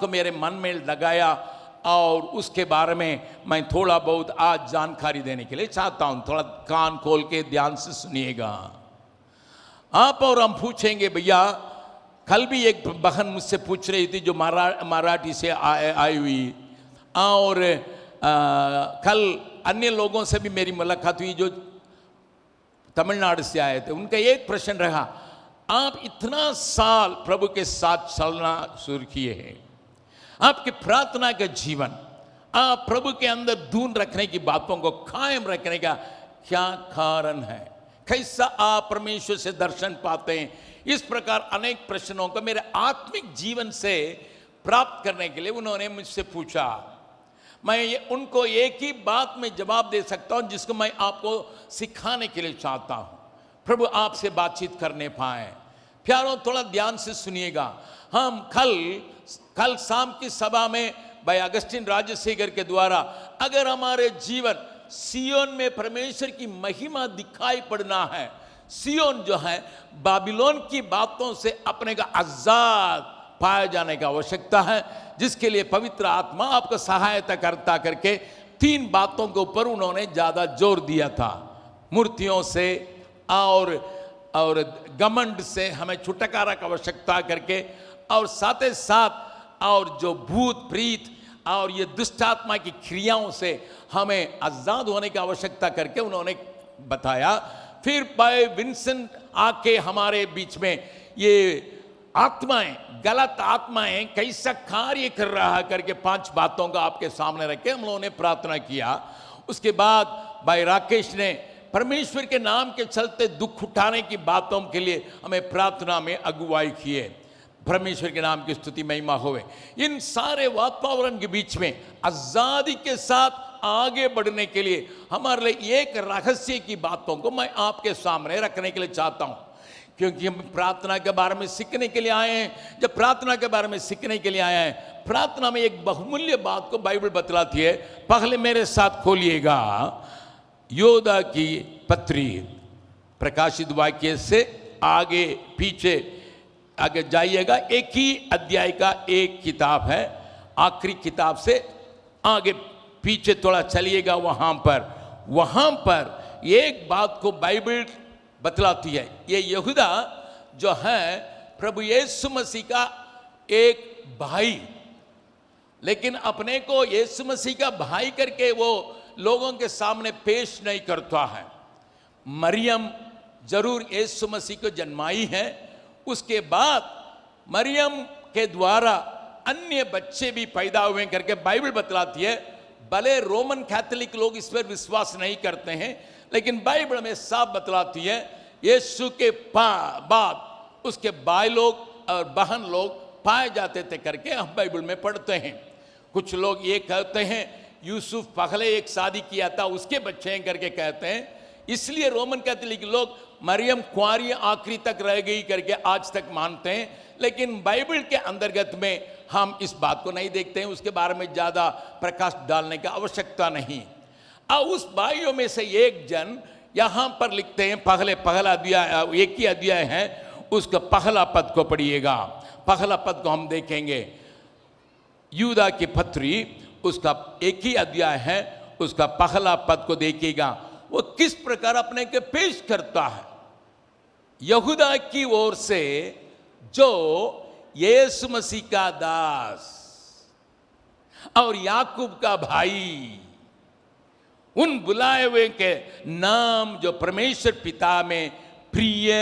मेरे मन में लगाया और उसके बारे में मैं थोड़ा बहुत आज जानकारी देने के लिए चाहता हूं। थोड़ा कान खोल के ध्यान से सुनिएगा। आप और हम पूछेंगे, भैया कल भी एक बहन मुझसे पूछ रही थी जो मराठी से आई हुई, और कल अन्य लोगों से भी मेरी मुलाकात हुई जो तमिलनाडु से आए थे। उनका एक प्रश्न रहा, आप इतना साल प्रभु के साथ चलना शुरू किए हैं, आपकी प्रार्थना का जीवन, आप प्रभु के अंदर धून रखने की बातों को कायम रखने का क्या कारण है? कैसा आप परमेश्वर से दर्शन पाते हैं? इस प्रकार अनेक प्रश्नों को मेरे आत्मिक जीवन से प्राप्त करने के लिए उन्होंने मुझसे पूछा। मैं उनको एक ही बात में जवाब दे सकता हूं जिसको मैं आपको सिखाने के लिए चाहता हूं। प्रभु आपसे बातचीत करने पाए। प्यारों, थोड़ा ध्यान से सुनिएगा। हम कल शाम की सभा में भाई अगस्टिन राजशेखर के द्वारा अगर हमारे जीवन सियोन में परमेश्वर की महिमा दिखाई पड़ना है, सियोन जो है बाबिलोन की बातों से अपने का आजाद पाया जाने की आवश्यकता है, जिसके लिए पवित्र आत्मा आपको सहायता करता करके 3 बातों के ऊपर उन्होंने ज्यादा जोर दिया था। मूर्तियों से और घमंड से हमें छुटकारा की आवश्यकता करके, और साथ ही साथ और जो भूत प्रीत और ये दुष्ट आत्मा की क्रियाओं से हमें आजाद होने की आवश्यकता करके उन्होंने बताया। फिर भाई विंसेंट आके हमारे बीच में ये आत्माएं, गलत आत्माएं कैसा कार्य कर रहा है करके 5 बातों का आपके सामने रख के हम लोगों ने प्रार्थना किया। उसके बाद भाई राकेश ने परमेश्वर के नाम के चलते दुख उठाने की बातों के लिए हमें प्रार्थना में अगुवाई किए। परमेश्वर के नाम की स्तुति महिमा होवे। इन सारे वातावरण के बीच में आजादी के साथ आगे बढ़ने के लिए हमारे लिए एक रहस्य की बातों को मैं आपके सामने रखने के लिए चाहता हूं, क्योंकि हम प्रार्थना के बारे में सीखने के लिए आए हैं। जब प्रार्थना के बारे में सीखने के लिए आए हैं, प्रार्थना में एक बहुमूल्य बात को बाइबल बतलाती है। पहले मेरे साथ खोलिएगा योदा की पत्री, प्रकाशित वाक्य से आगे पीछे आगे जाइएगा। एक ही अध्याय का एक किताब है, आखिरी किताब से आगे पीछे थोड़ा चलिएगा। वहां पर एक बात को बाइबल बतलाती है। ये यहूदा जो है प्रभु यीशु मसीह का एक भाई, लेकिन अपने को यीशु मसीह का भाई करके वो लोगों के सामने पेश नहीं करता है। मरियम जरूर यीशु मसीह को जन्माई है, उसके बाद मरियम के द्वारा अन्य बच्चे भी पैदा हुए करके बाइबल बतलाती है। भले रोमन कैथोलिक लोग इस पर विश्वास नहीं करते हैं, लेकिन बाइबल में साफ बतलाती है यीशु के बाद उसके भाई लोग और बहन लोग पाए जाते थे करके हम बाइबल में पढ़ते हैं। कुछ लोग ये कहते हैं यूसुफ पहले एक शादी किया था उसके बच्चे हैं करके कहते हैं, इसलिए रोमन कैथोलिक लोग मरियम कुंवारी आखिरी तक रह गई करके आज तक मानते हैं। लेकिन बाइबल के अंतर्गत में हम इस बात को नहीं देखते हैं, उसके बारे में ज़्यादा प्रकाश डालने की आवश्यकता नहीं। अब उस भाइयों में से एक जन यहाँ पर लिखते हैं, पहला अध्याय, एक ही अध्याय है, उसका पहला पद को पढ़िएगा। पहला पद को हम देखेंगे, यूदा की पत्री उसका एक ही अध्याय है, उसका पहला पद को देखिएगा। वो किस प्रकार अपने के पेश करता है। यहूदा की ओर से जो यीशु मसीह का दास और याकूब का भाई, उन बुलाए हुए के नाम जो परमेश्वर पिता में प्रिय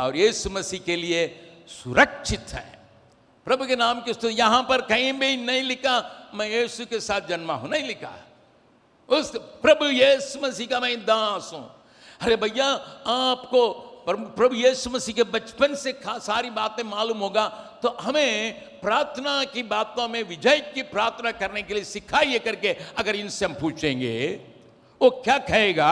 और यीशु मसीह के लिए सुरक्षित है। प्रभु के नाम की स्तुति। यहां पर कहीं भी नहीं लिखा मैं यीशु के साथ जन्मा हूं, नहीं लिखा। उस प्रभु यीशु मसीह का मैं दास हूं। अरे भैया, आपको प्रभु यीशु मसीह के बचपन से सारी बातें मालूम होगा, तो हमें प्रार्थना की बातों में विजय की प्रार्थना करने के लिए सिखाइए करके अगर इनसे हम पूछेंगे, वो क्या कहेगा?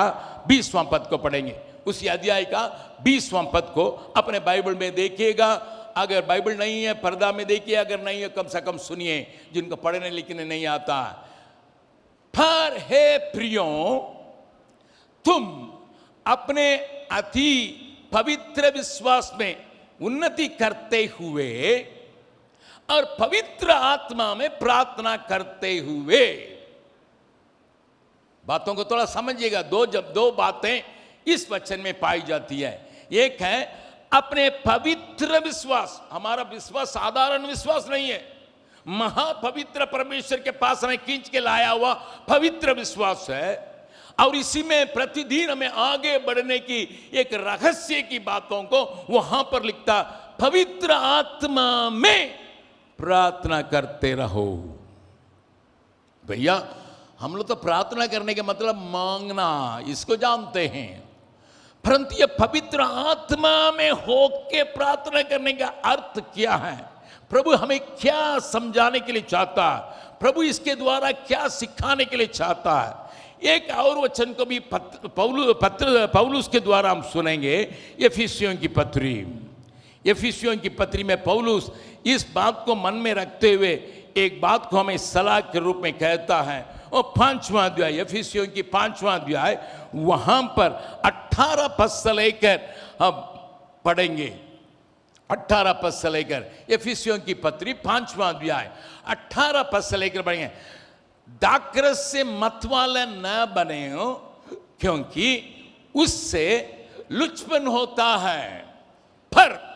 20वां पद को पढ़ेंगे, उसी अध्याय का 20वां पद को अपने बाइबल में देखिएगा। अगर बाइबल नहीं है पर्दा में देखिए, अगर नहीं है कम से कम सुनिए जिनको पढ़ने लिखने नहीं आता। पर हे प्रियों, तुम अपने अति पवित्र विश्वास में उन्नति करते हुए और पवित्र आत्मा में प्रार्थना करते हुए। बातों को थोड़ा समझिएगा, जब दो बातें इस वचन में पाई जाती है। एक है अपने पवित्र विश्वास, हमारा विश्वास साधारण विश्वास नहीं है, महापवित्र परमेश्वर के पास हमें खींच के लाया हुआ पवित्र विश्वास है। और इसी में प्रतिदिन हमें आगे बढ़ने की एक रहस्य की बातों को वहां पर लिखता, पवित्र आत्मा में प्रार्थना करते रहो। भैया हम लोग तो प्रार्थना करने के मतलब मांगना, इसको जानते हैं, परंतु ये पवित्र आत्मा में होके प्रार्थना करने का अर्थ क्या है, प्रभु हमें क्या समझाने के लिए चाहता है, प्रभु इसके द्वारा क्या सिखाने के लिए चाहता है। एक और वचन को भी पौलुस के द्वारा हम सुनेंगे, एफिसियों की पत्री में पौलुस इस बात को मन में रखते हुए एक बात को हमें सलाह के रूप में कहता है। और 5वां अध्याय, एफिसियों की 5वां अध्याय, वहां पर 18 पद से लेकर हम पढ़ेंगे। 18 पद से लेकर, एफिसियों की पत्री 5वां अध्याय 18 पद से लेकर पढ़ेंगे। दाखरस से मतवाले न बने हो, क्योंकि उससे लुचपन होता है, पर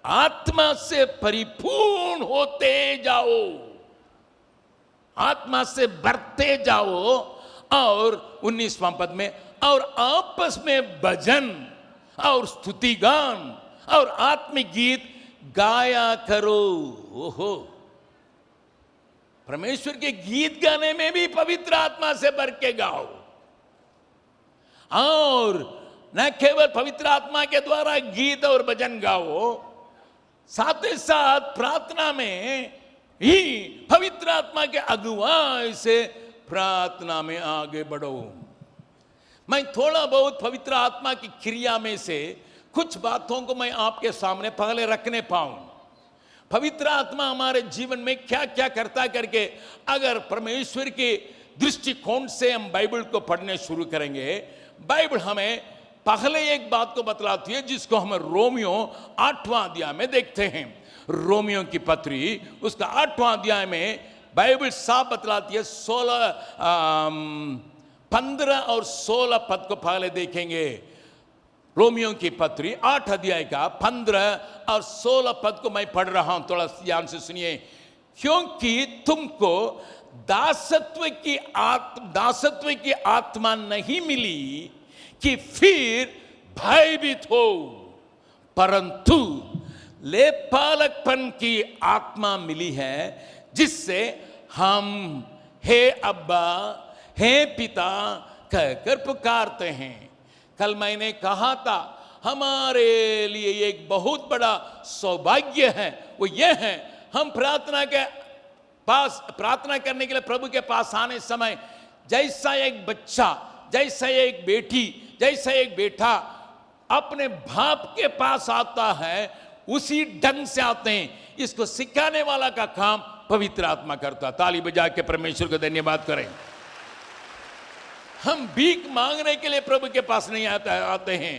आत्मा से परिपूर्ण होते जाओ, आत्मा से बढ़ते जाओ। और 19वां पद में, और आपस में भजन और स्तुति गान और आत्मिक गीत गाया करो। ओहो, परमेश्वर के गीत गाने में भी पवित्र आत्मा से भर के गाओ। और न केवल पवित्र आत्मा के द्वारा गीत और भजन गाओ, साथ ही साथ प्रार्थना में ही पवित्र आत्मा के अगुवाई से प्रार्थना में आगे बढ़ो। मैं थोड़ा बहुत पवित्र आत्मा की क्रिया में से कुछ बातों को मैं आपके सामने पहले रखने पाऊं। पवित्र आत्मा हमारे जीवन में क्या क्या करता करके अगर परमेश्वर के दृष्टिकोण से हम बाइबल को पढ़ने शुरू करेंगे, बाइबल हमें पहले एक बात को बतलाती है जिसको हम रोमियो 8वां अध्याय में देखते हैं। रोमियो की पत्री उसका 8वां अध्याय में बाइबल साफ बतलाती है। 15 और 16 पद को पहले देखेंगे। रोमियो की पत्री 8 अध्याय का 15 और 16 पद को मैं पढ़ रहा हूं, थोड़ा ध्यान से सुनिए। क्योंकि तुमको दासत्व की आत्मा नहीं मिली कि फिर भयभीत हो, परंतु लेपालकपन की आत्मा मिली है, जिससे हम हे अब्बा, हे पिता कहकर पुकारते हैं। कल मैंने कहा था हमारे लिए एक बहुत बड़ा सौभाग्य है, वो ये है हम प्रार्थना करने के लिए प्रभु के पास आने समय जैसा एक बच्चा, जैसा एक बेटी, जैसा एक बेटा अपने बाप के पास आता है, उसी ढंग से आते हैं। इसको सिखाने वाला का काम पवित्र आत्मा करता। ताली बजा के परमेश्वर को धन्यवाद करें। हम भीख मांगने के लिए प्रभु के पास नहीं आते हैं,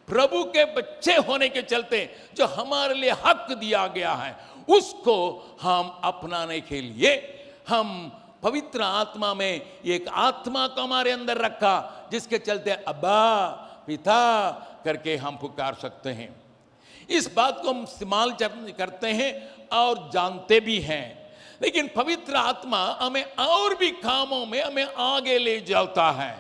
प्रभु के बच्चे होने के चलते जो हमारे लिए हक दिया गया है उसको हम अपनाने के लिए हम पवित्र आत्मा में एक आत्मा को हमारे अंदर रखा, जिसके चलते अब्बा, पिता करके हम पुकार सकते हैं। इस बात को हम इस्तेमाल करते हैं और जानते भी हैं, लेकिन पवित्र आत्मा हमें और भी कामों में हमें आगे ले जाता है।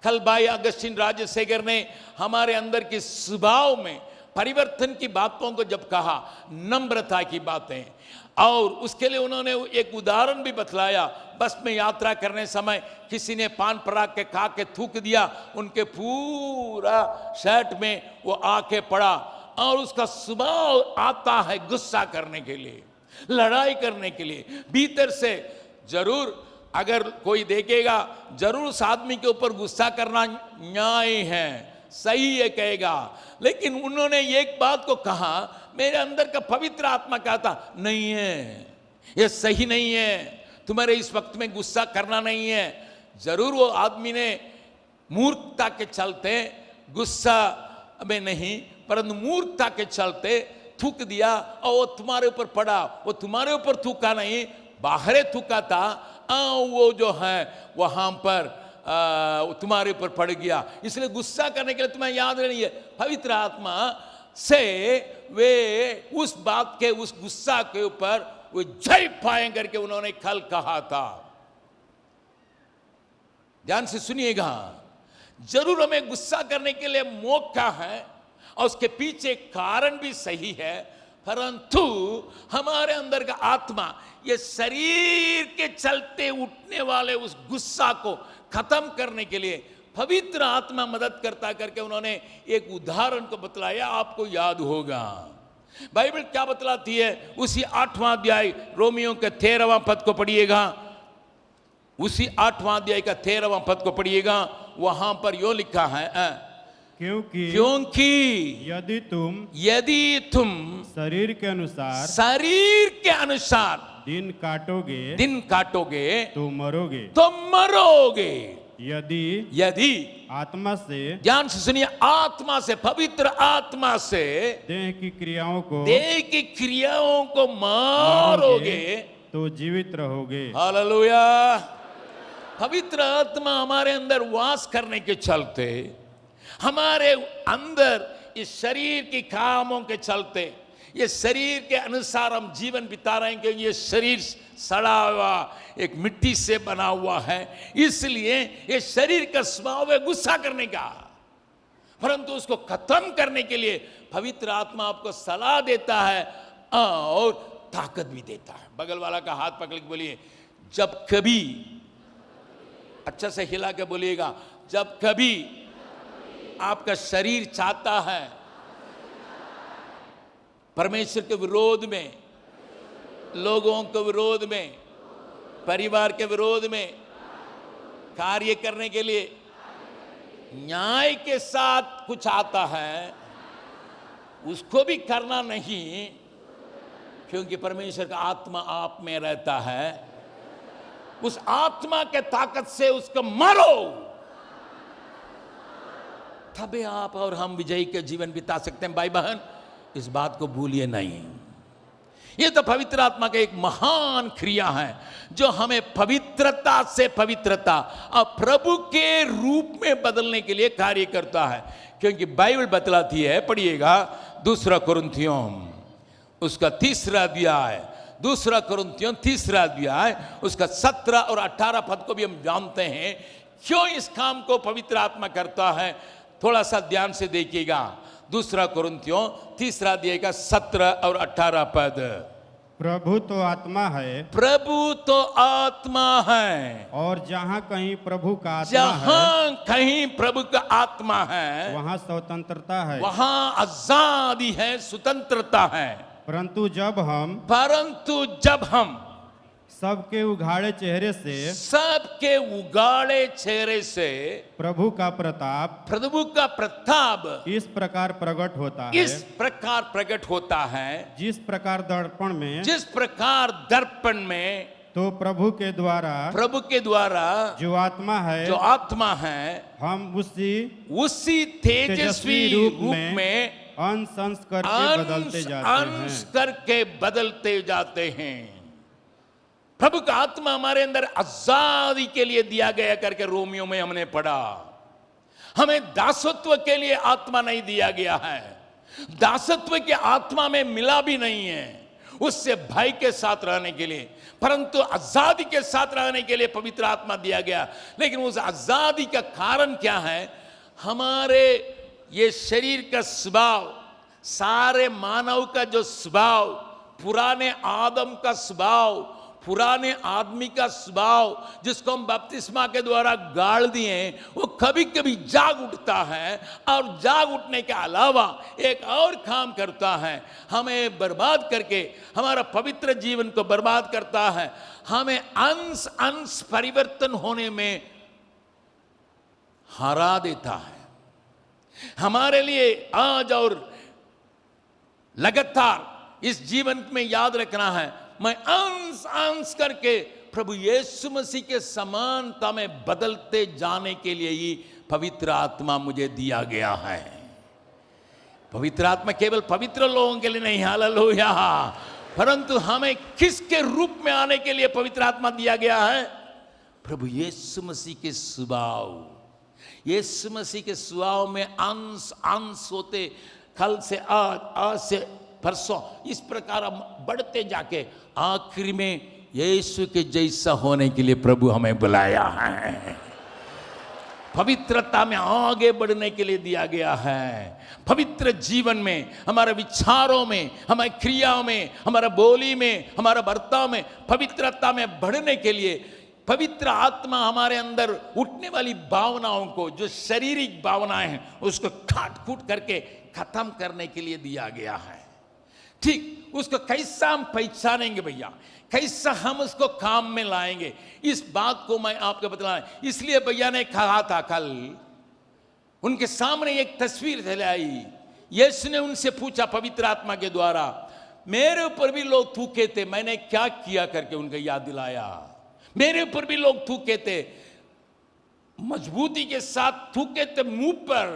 कल भाई अगस्टिन राजशेखर ने हमारे अंदर के स्वभाव में परिवर्तन की बातों को जब कहा, नम्रता की बातें, और उसके लिए उन्होंने एक उदाहरण भी बतलाया। बस में यात्रा करने समय किसी ने पान पराग के खा के थूक दिया, उनके पूरा शर्ट में वो आके पड़ा, और उसका स्वभाव आता है गुस्सा करने के लिए, लड़ाई करने के लिए भीतर से। जरूर अगर कोई देखेगा जरूर उस आदमी के ऊपर गुस्सा करना न्याय है, सही है कहेगा, लेकिन उन्होंने एक बात को कहा, मेरे अंदर का पवित्र आत्मा कहता नहीं है, ये सही नहीं है, तुम्हारे इस वक्त में गुस्सा करना नहीं है। जरूर वो आदमी ने मूर्खता के चलते, गुस्सा में नहीं परंतु मूर्खता के चलते थूक दिया और वो तुम्हारे ऊपर पड़ा, वो तुम्हारे ऊपर थूका नहीं, बाहरे थूका था, वो जो है वहां पर तुम्हारे ऊपर पड़ गया, इसलिए गुस्सा करने के लिए तुम्हें याद नहीं है। पवित्र आत्मा से वे उस बात के, उस गुस्सा के ऊपर वो जय पाए करके उन्होंने कल कहा था। ध्यान से सुनिएगा, जरूर हमें गुस्सा करने के लिए मौका है और उसके पीछे कारण भी सही है, परंतु हमारे अंदर का आत्मा ये शरीर के चलते उठने वाले उस गुस्सा को खत्म करने के लिए पवित्र आत्मा मदद करता करके उन्होंने एक उदाहरण को बतलाया, आपको याद होगा। बाइबल क्या बतलाती है, उसी 8वां अध्याय रोमियो के 13वां पद को पढ़िएगा, उसी 8वां अध्याय का 13वां पद को पढ़िएगा, वहां पर यो लिखा है क्योंकि यदि तुम शरीर के अनुसार दिन काटोगे तो मरोगे। यदि आत्मा से, ध्यान से सुनिए, आत्मा से, पवित्र आत्मा से देह की क्रियाओं को मारोगे तो जीवित रहोगे। हालेलुया। पवित्र आत्मा हमारे अंदर वास करने के चलते, हमारे अंदर इस शरीर की कामों के चलते, ये शरीर के अनुसार हम जीवन बिता रहे हैं, क्योंकि ये शरीर सड़ा हुआ एक मिट्टी से बना हुआ है, इसलिए ये शरीर का स्वभाव है गुस्सा करने का, परंतु उसको खत्म करने के लिए पवित्र आत्मा आपको सलाह देता है और ताकत भी देता है। बगल वाला का हाथ पकड़ के बोलिए, जब कभी, अच्छा से हिला के बोलिएगा, जब कभी आपका शरीर चाहता है परमेश्वर के विरोध में, लोगों के विरोध में, परिवार के विरोध में कार्य करने के लिए न्याय के साथ कुछ आता है, उसको भी करना नहीं, क्योंकि परमेश्वर का आत्मा आप में रहता है। उस आत्मा के ताकत से उसको मारो, तभी आप और हम विजयी के जीवन बिता सकते हैं। भाई बहन, इस बात को भूलिए नहीं। ये तो पवित्र आत्मा का एक महान क्रिया है जो हमें पवित्रता से पवित्रता और प्रभु के रूप में बदलने के लिए कार्य करता है, क्योंकि बाइबल बतलाती है, पढ़िएगा 2 कुरिन्थियों उसका 3रा अध्याय, 2 कुरिन्थियों 3रा अध्याय उसका 17 और 18 पद को भी हम जानते हैं क्यों इस काम को पवित्र आत्मा करता है। थोड़ा सा ध्यान से देखिएगा, 2 कुरिन्थियों 3रा अध्याय का 17 और 18 पद। प्रभु तो आत्मा है, प्रभु तो आत्मा है, और जहाँ कहीं प्रभु का आत्मा जहाँ कहीं प्रभु का आत्मा है वहाँ स्वतंत्रता है, वहाँ आजादी है, स्वतंत्रता है। परंतु जब हम सबके उघाड़े चेहरे से प्रभु का प्रताप इस प्रकार प्रकट होता है, जिस प्रकार दर्पण में तो प्रभु के द्वारा जो आत्मा है हम उसी तेजस्वी रूप में अंश करके बदलते जाते हैं। प्रभु का आत्मा हमारे अंदर आजादी के लिए दिया गया करके रोमियो में हमने पढ़ा। हमें दासत्व के लिए आत्मा नहीं दिया गया है, दासत्व के आत्मा में मिला भी नहीं है, उससे भाई के साथ रहने के लिए, परंतु आजादी के साथ रहने के लिए पवित्र आत्मा दिया गया। लेकिन उस आजादी का कारण क्या है? हमारे ये शरीर का स्वभाव, सारे मानव का जो स्वभाव, पुराने आदम का स्वभाव, पुराने आदमी का स्वभाव जिसको हम बपतिस्मा के द्वारा गाड़ दिए, वो कभी कभी जाग उठता है और जाग उठने के अलावा एक और काम करता है, हमें बर्बाद करके हमारा पवित्र जीवन को बर्बाद करता है, हमें अंश अंश परिवर्तन होने में हरा देता है। हमारे लिए आज और लगातार इस जीवन में याद रखना है, मैं अंश अंश करके प्रभु यीशु मसीह के समानता में बदलते जाने के लिए ही पवित्र आत्मा मुझे दिया गया है। पवित्र आत्मा केवल पवित्र लोगों के लिए नहीं, हालेलुया, परंतु हमें किसके रूप में आने के लिए पवित्र आत्मा दिया गया है? प्रभु यीशु मसीह के स्वभाव, यीशु मसीह के स्वभाव में अंश अंश होते, कल से आज से परसों, इस प्रकार हम बढ़ते जाके आखिर में यीशु के जैसा होने के लिए प्रभु हमें बुलाया है। पवित्रता में आगे बढ़ने के लिए दिया गया है। पवित्र जीवन में, हमारे विचारों में, हमारी क्रियाओं में, हमारा बोली में, हमारा बर्ताव में पवित्रता में बढ़ने के लिए पवित्र आत्मा हमारे अंदर उठने वाली भावनाओं को, जो शारीरिक भावनाएं हैं, उसको काट कूट करके खत्म करने के लिए दिया गया है। ठीक, उसको कैसा हम पहचानेंगे भैया, कैसा हम उसको काम में लाएंगे, इस बात को मैं आपको बतलाऊं। इसलिए भैया ने कहा था कल, उनके सामने एक तस्वीर चलाई, यीशु ने उनसे पूछा पवित्र आत्मा के द्वारा, मेरे ऊपर भी लोग थूके थे, मैंने क्या किया करके उनको याद दिलाया। मेरे ऊपर भी लोग थूके थे, मजबूती के साथ थूके थे मुंह पर,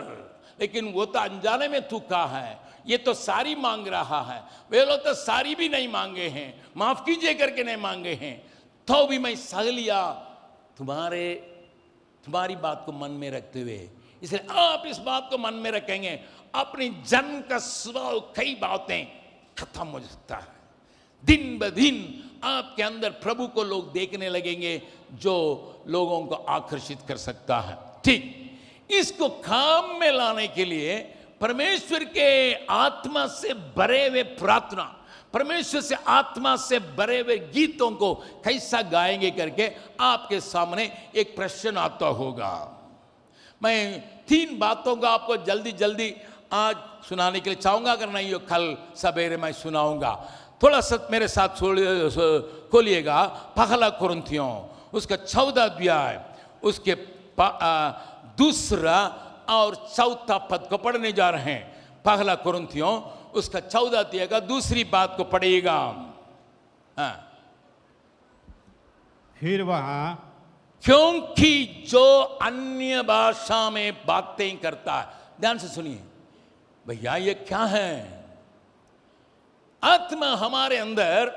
लेकिन वो तो अनजाने में थूका है। ये तो सारी मांग रहा है, वे लोग तो सारी भी नहीं मांगे हैं, माफ कीजिए करके नहीं मांगे हैं, तो भी मैं सह लिया तुम्हारी बात को मन में रखते हुए। इसलिए आप इस बात को मन में रखेंगे, अपनी जन्म का स्वभाव कई बातें खत्म हो सकता है। दिन ब दिन आपके अंदर प्रभु को लोग देखने लगेंगे, जो लोगों को आकर्षित कर सकता है। ठीक, इसको काम में लाने के लिए परमेश्वर के आत्मा से भरे हुए प्रार्थना, परमेश्वर से आत्मा से भरे हुए गीतों को कैसा गाएंगे करके आपके सामने एक प्रश्न आता होगा। मैं 3 बातों का आपको जल्दी जल्दी आज सुनाने के लिए चाहूंगा, अगर नहीं हो कल सवेरे मैं सुनाऊंगा। थोड़ा सा मेरे साथ खोलिएगा पहला कुरिन्थियों उसका 14 अध्याय, उसके 2 और 4 पद को पढ़ने जा रहे हैं। पहला कुरिन्थियों उसका 14 अध्याय का 2 बात को पढ़िएगा। फिर वह, क्योंकि जो अन्य भाषा में बातें करता है, ध्यान से सुनिए भैया, ये क्या है? आत्मा हमारे अंदर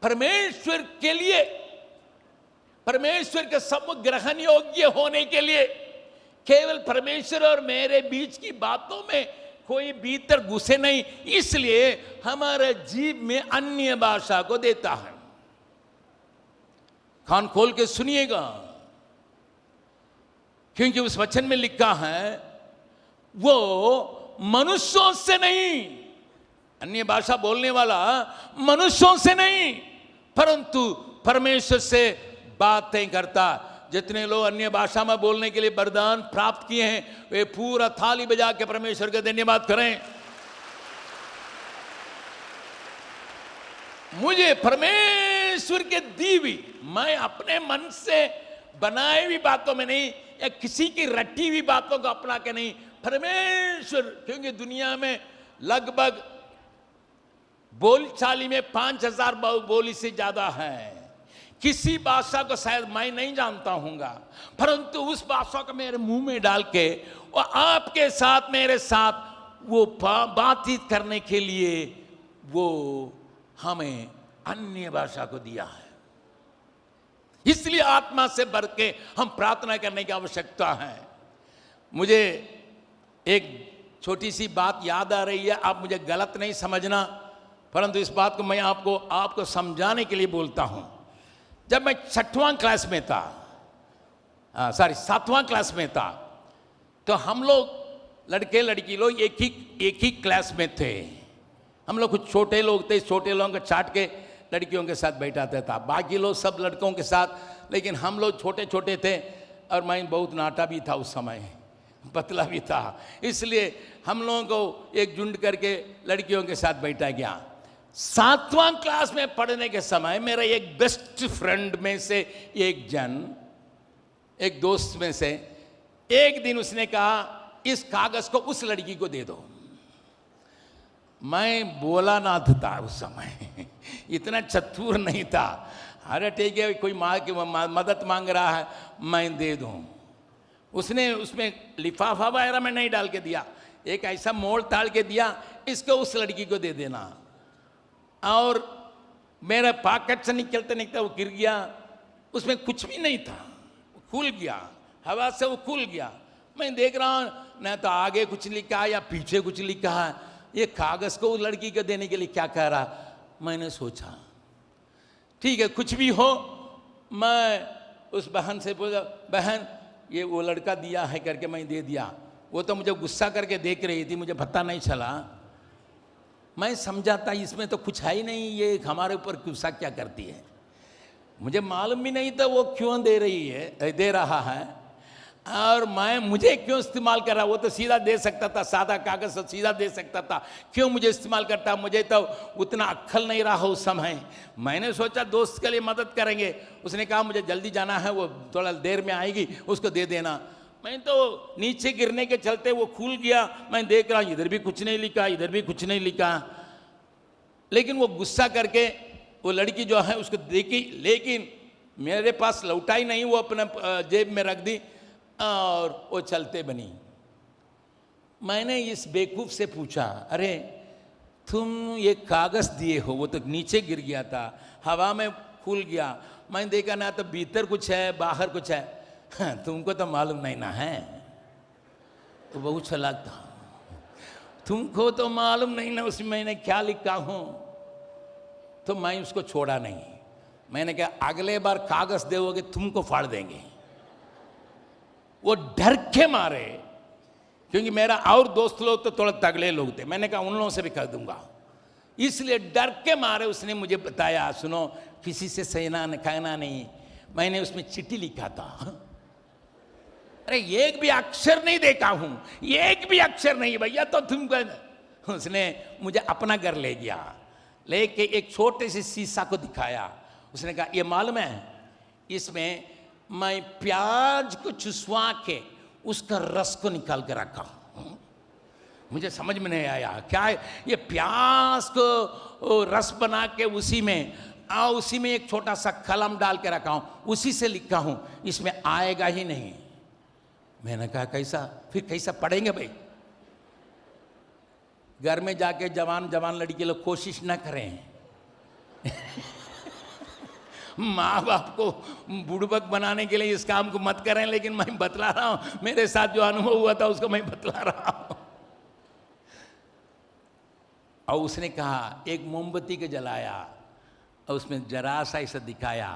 परमेश्वर के लिए, परमेश्वर के सम्मुख ग्रहण योग्य होने के लिए, केवल परमेश्वर और मेरे बीच की बातों में कोई भीतर घुसे नहीं, इसलिए हमारे जीव में अन्य भाषा को देता है। कान खोल के सुनिएगा, क्योंकि उस वचन में लिखा है वो मनुष्यों से नहीं, अन्य भाषा बोलने वाला मनुष्यों से नहीं परंतु परमेश्वर से बातें करता। जितने लोग अन्य भाषा में बोलने के लिए वरदान प्राप्त किए हैं, वे पूरा थाली बजा के परमेश्वर का धन्यवाद करें। मुझे परमेश्वर के दी हुई, मैं अपने मन से बनाई हुई बातों में नहीं, या किसी की रटी हुई बातों को अपना के नहीं, परमेश्वर, क्योंकि दुनिया में लगभग बोलचाली में 5000 बोली से ज्यादा है। किसी भाषा को शायद मैं नहीं जानता हूंगा, परंतु उस भाषा को मेरे मुंह में डाल के और आपके साथ मेरे साथ वो बातचीत करने के लिए वो हमें अन्य भाषा को दिया है। इसलिए आत्मा से भर के हम प्रार्थना करने की आवश्यकता है। मुझे एक छोटी सी बात याद आ रही है, आप मुझे गलत नहीं समझना, परंतु इस बात को मैं आपको समझाने के लिए बोलता हूं। जब मैं 6वां क्लास में था, 7वां क्लास में था, तो हम लोग लड़के लड़की लोग एक ही क्लास में थे। हम लोग कुछ छोटे लोग थे, छोटे लोगों को छाट के लड़कियों के साथ बैठाता था, बाकी लोग सब लड़कों के साथ, लेकिन हम लोग छोटे छोटे थे और मैं बहुत नाटा भी था उस समय, पतला भी था, इसलिए हम लोगों को एक झुंड करके लड़कियों के साथ बैठा गया। 7वां क्लास में पढ़ने के समय मेरा एक बेस्ट फ्रेंड में से एक दोस्त में से एक दिन उसने कहा इस कागज को उस लड़की को दे दो। मैं बोला ना था उस समय, इतना चतुर नहीं था। अरे ठीक है, कोई माँ की मदद मांग रहा है, मैं दे दूं। उसने उसमें लिफाफा वगैरह में नहीं डाल के दिया, एक ऐसा मोड़ ताड़ के दिया, इसको उस लड़की को दे देना। और मेरा पॉकेट से निकलते निकलते वो गिर गया, उसमें कुछ भी नहीं था, खुल गया, हवा से वो खुल गया। मैं देख रहा हूँ न तो आगे कुछ लिखा है या पीछे कुछ लिखा है, ये कागज को उस लड़की को देने के लिए क्या कह रहा। मैंने सोचा ठीक है कुछ भी हो, मैं उस बहन से बोला बहन ये वो लड़का दिया है करके मैं दे दिया। वो तो मुझे गुस्सा करके देख रही थी, मुझे पता नहीं चला। मैं समझा था इसमें तो कुछ है ही नहीं, ये हमारे ऊपर गुस्सा क्या करती है। मुझे मालूम भी नहीं था वो क्यों दे रही है, दे रहा है, और मुझे क्यों इस्तेमाल कर रहा। वो तो सीधा दे सकता था, सादा कागज से सीधा दे सकता था, क्यों मुझे इस्तेमाल करता। मुझे तो उतना अक्ल नहीं रहा उस समय। मैंने सोचा दोस्त के लिए मदद करेंगे। उसने कहा मुझे जल्दी जाना है, वो थोड़ा देर में आएगी, उसको दे देना। मैं तो नीचे गिरने के चलते वो खुल गया। मैं देख रहा हूँ इधर भी कुछ नहीं लिखा, इधर भी कुछ नहीं लिखा। लेकिन वो गुस्सा करके वो लड़की जो है उसको देखी, लेकिन मेरे पास लौटा ही नहीं, वो अपने जेब में रख दी और वो चलते बनी। मैंने इस बेवकूफ से पूछा अरे तुम ये कागज दिए हो, वो तो नीचे गिर गया था, हवा में खुल गया। मैं देखा ना तो भीतर कुछ है बाहर कुछ है, तुमको तो मालूम नहीं ना है। तो बहुत चालाक था, तुमको तो मालूम नहीं ना उसमें मैंने क्या लिखा हूं। तो मैं उसको छोड़ा नहीं। मैंने कहा अगले बार कागज दोगे तुमको फाड़ देंगे। वो डर के मारे, क्योंकि मेरा और दोस्त लोग तो थोड़ा तगड़े लोग थे, मैंने कहा उन लोगों से भी कर दूंगा, इसलिए डर के मारे उसने मुझे बताया सुनो किसी से सहना कहना नहीं। मैंने उसमें चिट्ठी लिखा था। अरे एक भी अक्षर नहीं देखा हूं, एक भी अक्षर नहीं भैया, तो तुम। उसने मुझे अपना घर ले गया, लेके एक छोटे से शीशा को दिखाया। उसने कहा ये मालूम है इसमें मैं प्याज को चुसवा के उसका रस को निकाल के रखा हूं। मुझे समझ में नहीं आया क्या है ये प्याज को रस बना के उसी में एक छोटा सा कलम डाल के रखा हूं, उसी से लिखा हूं, इसमें आएगा ही नहीं। मैंने कहा कैसा, फिर कैसा पढ़ेंगे भाई। घर में जाके जवान लड़की लोग कोशिश ना करें माँ बाप को बुड़बक बनाने के लिए इस काम को मत करें, लेकिन मैं बतला रहा हूं, मेरे साथ जो अनुभव हुआ था उसको मैं बतला रहा हूं। और उसने कहा एक मोमबत्ती को जलाया और उसमें जरा सा ऐसा दिखाया,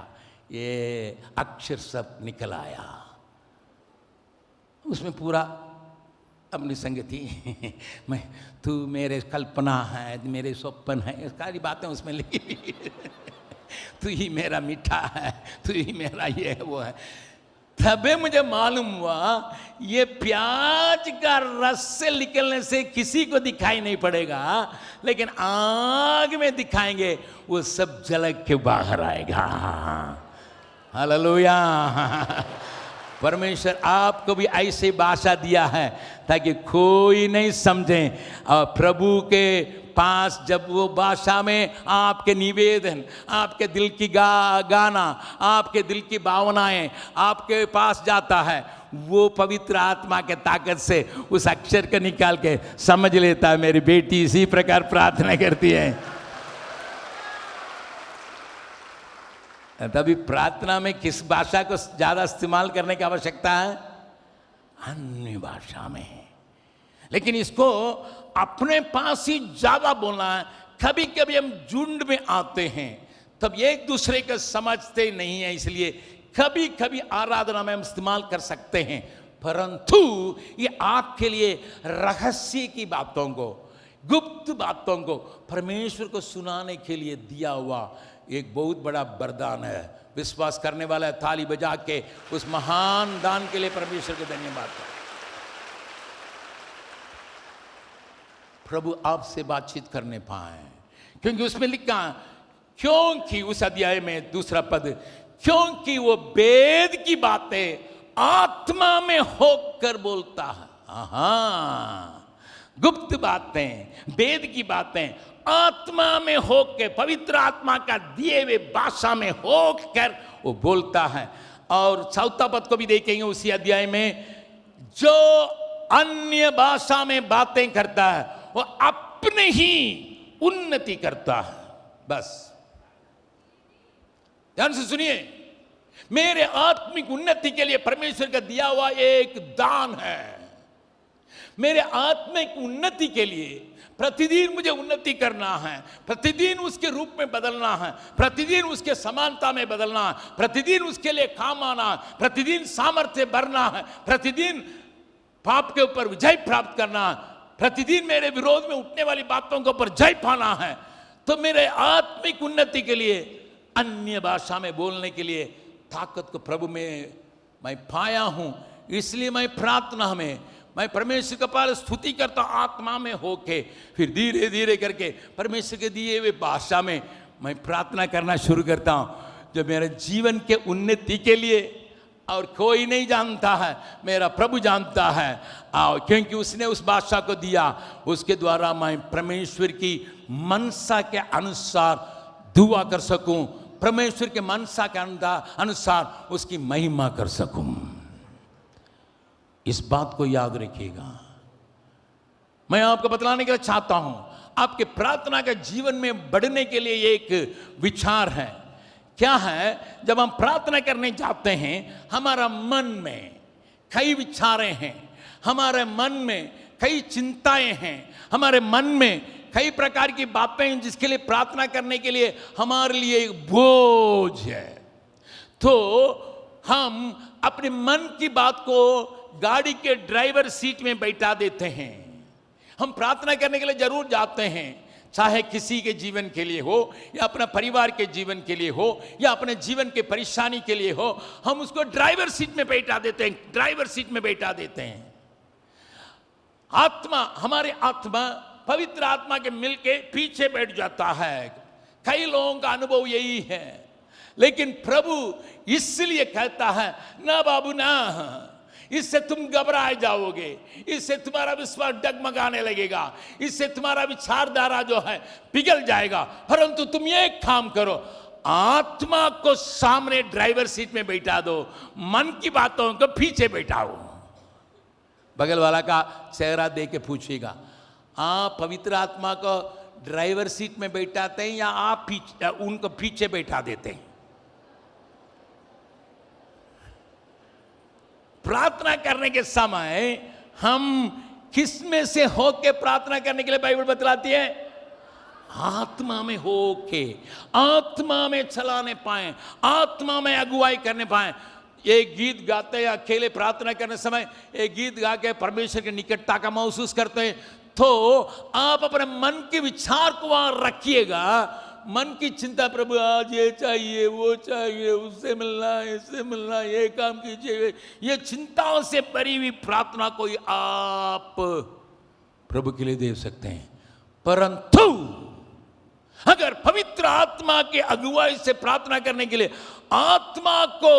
ये अक्षर सब निकल आया। उसमें पूरा अपनी संगति मैं तू मेरे कल्पना है, मेरे स्वप्न है, सारी बातें उसमें लिखी। तू ही मेरा मीठा है, तू ही मेरा ये है वो है। तबे मुझे मालूम हुआ ये प्याज का रस से निकलने से किसी को दिखाई नहीं पड़ेगा, लेकिन आग में दिखाएंगे वो सब झलक के बाहर आएगा। हालेलुया। परमेश्वर आपको भी ऐसी भाषा दिया है ताकि कोई नहीं समझे। और प्रभु के पास जब वो भाषा में आपके निवेदन, आपके दिल की गाना, आपके दिल की भावनाएं आपके पास जाता है, वो पवित्र आत्मा के ताकत से उस अक्षर को निकाल के समझ लेता है। मेरी बेटी इसी प्रकार प्रार्थना करती है। तभी प्रार्थना में किस भाषा को ज्यादा इस्तेमाल करने की आवश्यकता है? अन्य भाषा में। लेकिन इसको अपने पास ही ज्यादा बोलना है। कभी कभी हम झुंड में आते हैं तब एक दूसरे को समझते नहीं है, इसलिए कभी कभी आराधना में हम इस्तेमाल कर सकते हैं, परंतु ये आपके लिए रहस्य की बातों को, गुप्त बातों को परमेश्वर को सुनाने के लिए दिया हुआ एक बहुत बड़ा वरदान है। विश्वास करने वाला थाली बजा के उस महान दान के लिए परमेश्वर को धन्यवाद करें। प्रभु आपसे बातचीत करने पाए, क्योंकि उसमें लिखा, क्योंकि उस अध्याय में दूसरा पद, क्योंकि वो वेद की बातें आत्मा में होकर बोलता है। गुप्त बातें, वेद की बातें आत्मा में होकर, पवित्र आत्मा का दिए हुए भाषा में होकर वो बोलता है। और चौथा पद को भी देखेंगे उसी अध्याय में, जो अन्य भाषा में बातें करता है, वो अपने ही उन्नति करता है। बस ध्यान से सुनिए, मेरे आत्मिक उन्नति के लिए परमेश्वर का दिया हुआ एक दान है। मेरे आत्मिक उन्नति के लिए प्रतिदिन मुझे उन्नति करना है, प्रतिदिन उसके रूप में बदलना है, प्रतिदिन उसके समानता में बदलना है, प्रतिदिन उसके लिए काम आना है, प्रतिदिन सामर्थ्य बढ़ना है, प्रतिदिन पाप के ऊपर विजय प्राप्त करना है, प्रतिदिन मेरे विरोध में उठने वाली बातों के ऊपर जय पाना है। तो मेरे आत्मिक उन्नति के लिए, अन्य भाषा में बोलने के लिए ताकत को प्रभु में मैं पाया हूं। इसलिए मैं प्रार्थना में मैं परमेश्वर का पाल स्तुति करता हूं, आत्मा में होके, फिर धीरे धीरे करके परमेश्वर के दिए हुए भाषा में मैं प्रार्थना करना शुरू करता हूं, जो मेरे जीवन के उन्नति के लिए। और कोई नहीं जानता है, मेरा प्रभु जानता है, और क्योंकि उसने उस भाषा को दिया, उसके द्वारा मैं परमेश्वर की मनसा के अनुसार दुआ कर सकूं, परमेश्वर के मनसा के अनुसार उसकी महिमा कर सकूं। इस बात को याद रखिएगा। मैं आपको बतलाने के लिए चाहता हूं, आपके प्रार्थना के जीवन में बढ़ने के लिए एक विचार है। क्या है? जब हम प्रार्थना करने जाते हैं, हमारा मन में कई विचारें हैं, हमारे मन में कई चिंताएं हैं, हमारे मन में कई प्रकार की बातें हैं, जिसके लिए प्रार्थना करने के लिए हमारे लिए एक बोझ है। तो हम अपने मन की बात को गाड़ी के ड्राइवर सीट में बैठा देते हैं। हम प्रार्थना करने के लिए जरूर जाते हैं, चाहे किसी के जीवन के लिए हो, या अपना परिवार के जीवन के लिए हो, या अपने जीवन के परेशानी के लिए हो, हम उसको ड्राइवर सीट में बैठा देते हैं, ड्राइवर सीट में बैठा देते हैं। आत्मा, हमारे आत्मा पवित्र आत्मा के मिलके पीछे बैठ जाता है। कई लोगों का अनुभव यही है। लेकिन प्रभु इसलिए कहता है, ना बाबू ना, इससे तुम घबराए जाओगे, इससे तुम्हारा विश्वास डगमगाने लगेगा, इससे तुम्हारा विचारधारा जो है पिघल जाएगा। परंतु तुम ये एक काम करो, आत्मा को सामने ड्राइवर सीट में बैठा दो, मन की बातों को पीछे बैठाओ। बगल वाला का चेहरा देख के पूछेगा, आप पवित्र आत्मा को ड्राइवर सीट में बैठाते हैं या आप उनको पीछे बैठा देते हैं? प्रार्थना करने के समय हम किस में से होके प्रार्थना करने के लिए बाइबल बतलाती है? आत्मा में होके, आत्मा में चलाने पाए, आत्मा में अगुवाई करने पाए। एक गीत गाते हैं, अकेले प्रार्थना करने समय एक गीत गा के परमेश्वर की निकटता का महसूस करते हैं, तो आप अपने मन के विचार को वहां रखिएगा। मन की चिंता, प्रभु आज ये चाहिए, वो चाहिए, उससे मिलना, इससे मिलना, ये काम कीजिए, ये चिंताओं से भरी हुई प्रार्थना को आप प्रभु के लिए दे सकते हैं। परंतु अगर पवित्र आत्मा के अगुवाई से प्रार्थना करने के लिए आत्मा को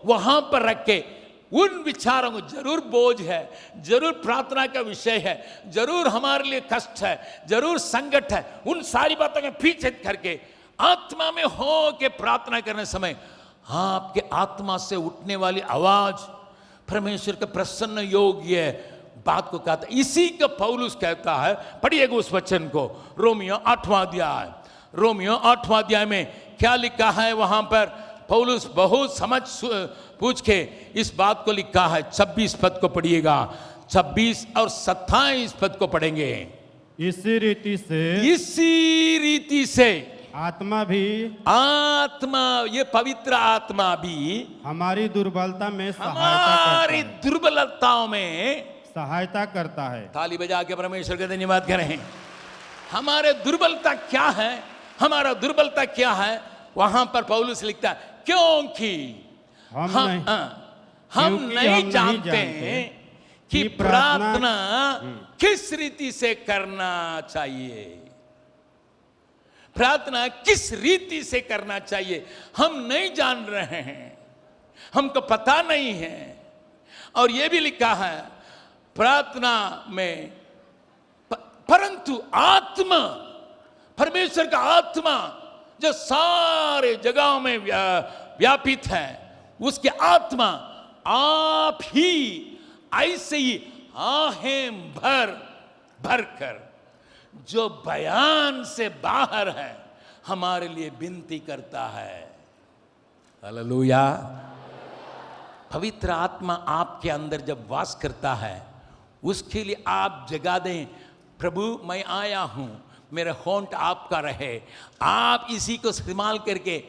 वहां पर रख के, उन विचारों को, जरूर बोझ है, जरूर प्रार्थना का विषय है, जरूर हमारे लिए कष्ट है, जरूर संकट है, उन सारी बातों के पीछे करके आत्मा में हो के प्रार्थना करने समय आपके आत्मा से उठने वाली आवाज परमेश्वर के प्रसन्न योग्य बात को कहता है। इसी का पौलुस कहता है, पढ़िएगा उस वचन को, रोमियो 8वां अध्याय, रोमियो 8वां अध्याय में क्या लिखा है? वहां पर पौलुस बहुत समझ पूछ के इस बात को लिखा है। 26 पद को पढ़िएगा, 26 और 27 पद को पढ़ेंगे। इसी रीति से आत्मा भी, आत्मा, ये पवित्र आत्मा भी हमारी दुर्बलता में हमारी दुर्बलताओं में सहायता करता है। ताली बजा के परमेश्वर का धन्यवाद करें। हमारे दुर्बलता क्या है? हमारा दुर्बलता क्या है? वहां पर पौलुस लिखता है, क्योंकि हम नहीं जानते कि प्रार्थना किस रीति से करना चाहिए। प्रार्थना किस रीति से करना चाहिए हम नहीं जान रहे हैं, हमको पता नहीं है। और यह भी लिखा है प्रार्थना में, परंतु आत्मा, परमेश्वर का आत्मा जो सारे जगहों में व्यापित है, उसके आत्मा आप ही ऐसे ही आहें भर भर कर जो बयान से बाहर है हमारे लिए विनती करता है। हालेलुया। पवित्र आत्मा आपके अंदर जब वास करता है, उसके लिए आप जगा दें, प्रभु मैं आया हूं, मेरा होंठ आपका रहे। आप इसी को इस्तेमाल करके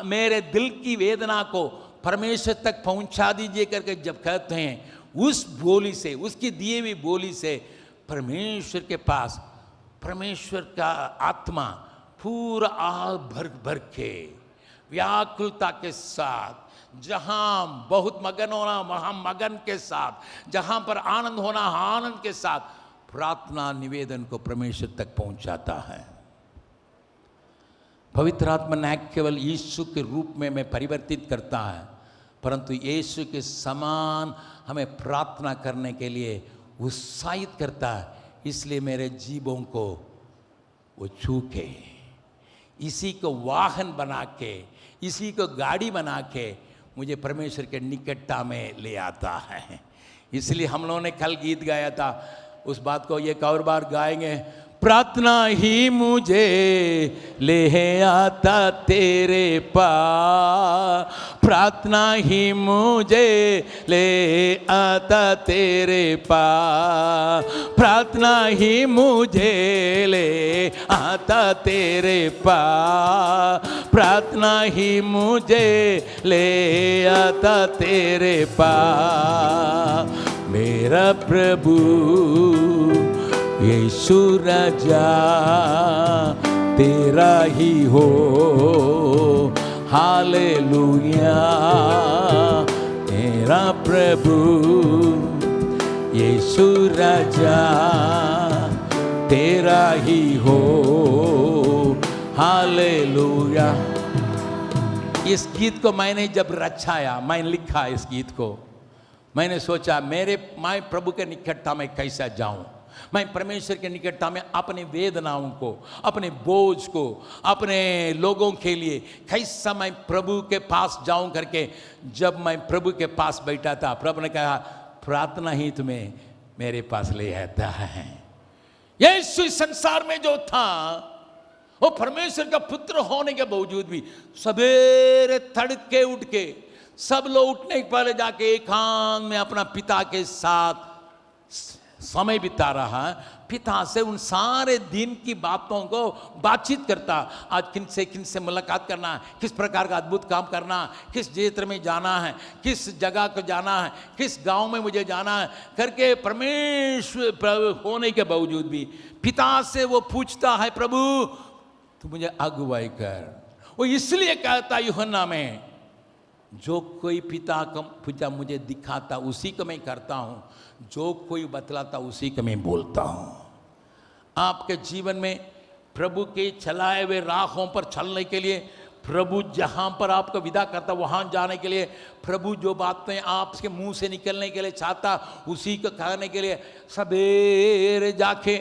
मेरे दिल की वेदना को परमेश्वर तक पहुंचा दीजिए करके जब कहते हैं, उस बोली से, उसकी दिए हुई बोली से परमेश्वर के पास परमेश्वर का आत्मा पूरा आग भर भर के व्याकुलता के साथ, जहां बहुत मगन होना वहां मगन के साथ, जहां पर आनंद होना आनंद के साथ प्रार्थना निवेदन को परमेश्वर तक पहुंचाता है। पवित्र आत्मा न केवल यीशु के रूप में हमें परिवर्तित करता है, परंतु यीशु के समान हमें प्रार्थना करने के लिए उत्साहित करता है। इसलिए मेरे जीवों को वो छू के, इसी को वाहन बना के, इसी को गाड़ी बना के मुझे परमेश्वर के निकटता में ले आता है। इसलिए हम लोगों ने कल गीत गाया था, उस बात को एक और बार गाएंगे। प्रार्थना ही मुझे ले आता तेरे पास, प्रार्थना ही मुझे ले आता तेरे पास, प्रार्थना ही मुझे ले आता तेरे पास, प्रार्थना ही मुझे ले आता तेरे पास। मेरा प्रभु यीशु राजा तेरा ही हो, हालेलुया। मेरा प्रभु यीशु राजा तेरा ही हो, हालेलुया। इस गीत को मैंने जब रचाया, मैंने लिखा इस गीत को, मैंने सोचा मैं प्रभु के निकटता में कैसा जाऊं, मैं परमेश्वर के निकटता में अपने वेदनाओं को, अपने बोझ को, अपने लोगों के लिए कैसा मैं प्रभु के पास जाऊं करके जब मैं प्रभु के पास बैठा था, प्रभु ने कहा प्रार्थना ही तुम्हें मेरे पास ले आता है। यीशु इस संसार में जो था, वो परमेश्वर का पुत्र होने के बावजूद भी सवेरे तड़के उठ के, सब लोग उठने के पहले जाके एकांत में अपना पिता के साथ समय बिता रहा है। पिता से उन सारे दिन की बातों को बातचीत करता, आज किन से मुलाकात करना है, किस प्रकार का अद्भुत काम करना है, किस क्षेत्र में जाना है, किस जगह को जाना है, किस गांव में मुझे जाना है करके परमेश्वर होने के बावजूद भी पिता से वो पूछता है, प्रभु तू मुझे अगुवाई कर। वो इसलिए कहता यूहन्ना में, जो कोई पिता मुझे दिखाता उसी को मैं करता हूं, जो कोई बतलाता उसी को मैं बोलता हूं। आपके जीवन में प्रभु के चलाए हुए राहों पर चलने के लिए, प्रभु जहां पर आपको विदा करता वहां जाने के लिए, प्रभु जो बातें आपके मुंह से निकलने के लिए चाहता उसी को कहने के लिए सवेरे जाके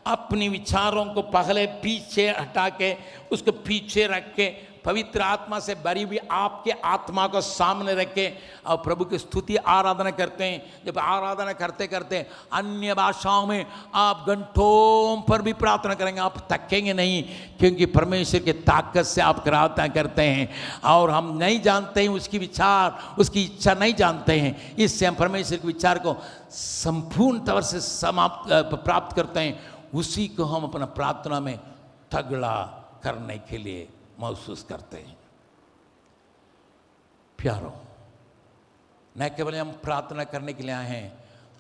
अपनी विचारों को पहले पीछे हटा के, उसको पीछे रख के पवित्र आत्मा से भरी हुई आपके आत्मा को सामने रख के और प्रभु की स्तुति आराधना करते हैं। जब आराधना करते करते अन्य भाषाओं में आप घंटों पर भी प्रार्थना करेंगे, आप थकेंगे नहीं, क्योंकि परमेश्वर की ताकत से आप प्रार्थना करते हैं। और हम नहीं जानते हैं उसकी विचार, उसकी इच्छा नहीं जानते हैं, इससे हम परमेश्वर के विचार को संपूर्ण तौर से प्राप्त करते हैं। उसी को हम अपना प्रार्थना में तगड़ा करने के लिए महसूस करते हैं। प्यारो, न केवल हम प्रार्थना करने के लिए आए हैं,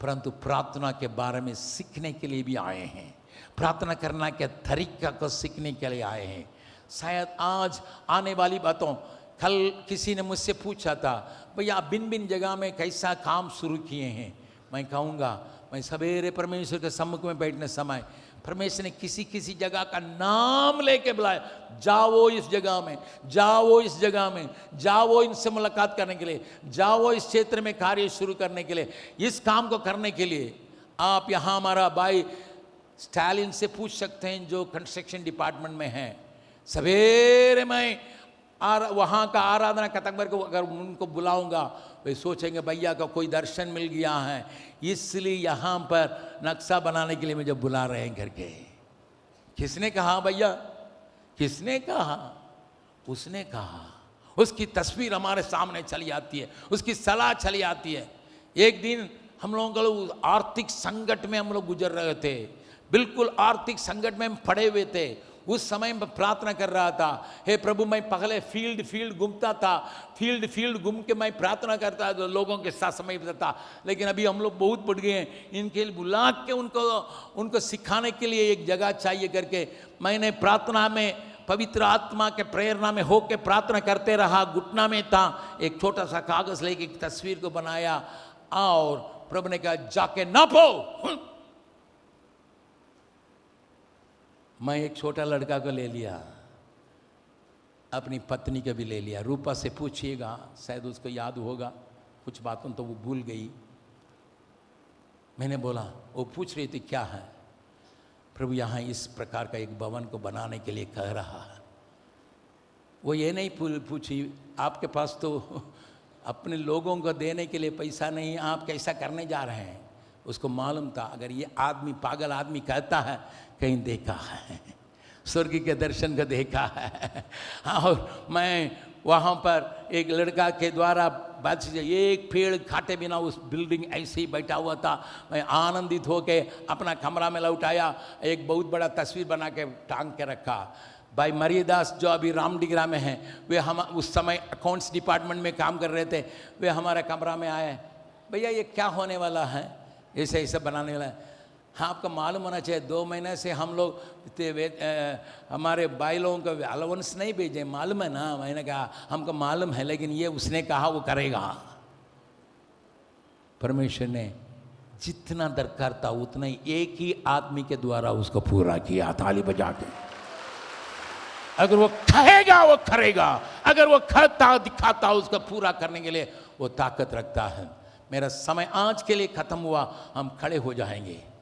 परंतु प्रार्थना के बारे में सीखने के लिए भी आए हैं। प्रार्थना करना के तरीका को सीखने के लिए आए हैं। शायद आज आने वाली बातों, कल किसी ने मुझसे पूछा था, भैया आप भिन्न भिन्न जगह में कैसा काम शुरू किए हैं। मैं कहूँगा, मैं सवेरे परमेश्वर के सम्मुख में बैठने समय परमेश्वर ने किसी किसी जगह का नाम लेके बुलाया, जाओ इस जगह में, जाओ इस जगह में, जाओ इनसे मुलाकात करने के लिए, जाओ इस क्षेत्र में कार्य शुरू करने के लिए, इस काम को करने के लिए। आप यहाँ हमारा भाई स्टालिन से पूछ सकते हैं जो कंस्ट्रक्शन डिपार्टमेंट में हैं। सवेरे मैं वहाँ का आराधना खत्म करके अगर उनको बुलाऊंगा वे सोचेंगे भैया का कोई दर्शन मिल गया है, इसलिए यहाँ पर नक्शा बनाने के लिए मुझे बुला रहे हैं करके। किसने कहा भैया? किसने कहा? उसने कहा। उसकी तस्वीर हमारे सामने चली आती है, उसकी सलाह चली आती है। एक दिन हम लोग आर्थिक संकट में हम लोग गुजर रहे थे, बिल्कुल आर्थिक संकट में हम पड़े हुए थे। उस समय मैं प्रार्थना कर रहा था, हे प्रभु मैं पहले फील्ड घूमता था, फील्ड घूम के मैं प्रार्थना करता था, लोगों के साथ समय बिताता, लेकिन अभी हम लोग बहुत बढ़ गए हैं, इनके लिए बुला के उनको सिखाने के लिए एक जगह चाहिए करके मैंने प्रार्थना में पवित्र आत्मा के प्रेरणा में होके प्रार्थना करते रहा। घुटना में था, एक छोटा सा कागज लेके एक तस्वीर को बनाया और प्रभु ने कहा जाके नापो। मैं एक छोटा लड़का को ले लिया, अपनी पत्नी को भी ले लिया। रूपा से पूछिएगा, शायद उसको याद होगा, कुछ बातों तो वो भूल गई। मैंने बोला, वो पूछ रही थी क्या है? प्रभु यहाँ इस प्रकार का एक भवन को बनाने के लिए कह रहा है। वो ये नहीं पूछी आपके पास तो अपने लोगों को देने के लिए पैसा नहीं, आप कैसा करने जा रहे हैं? उसको मालूम था अगर ये आदमी पागल आदमी कहता है कहीं देखा है, स्वर्ग के दर्शन को देखा है। और मैं वहाँ पर एक लड़का के द्वारा बात, एक पेड़ काटे बिना उस बिल्डिंग ऐसे ही बैठा हुआ था। मैं आनंदित होके अपना कमरा में लौट आया, एक बहुत बड़ा तस्वीर बना के टांग के रखा। भाई मरियदास जो अभी रामडिगरा में हैं, वे हम उस समय अकाउंट्स डिपार्टमेंट में काम कर रहे थे, वे हमारे कमरा में आए, भैया ये क्या होने वाला है, ऐसे ऐसे बनाने वाला है। हाँ आपको मालूम होना चाहिए 2 महीने से हम लोग हमारे भाई लोगों को अलाउंस नहीं भेजे, मालूम है ना? मैंने कहा हमको मालूम है, लेकिन ये उसने कहा वो करेगा। परमेश्वर ने जितना दरकार था उतना ही एक ही आदमी के द्वारा उसको पूरा किया, ताली बजा के। अगर वो कहेगा वो करेगा, अगर वो कहता दिखाता उसको पूरा करने के लिए वो ताकत रखता है। मेरा समय आज के लिए खत्म हुआ, हम खड़े हो जाएंगे।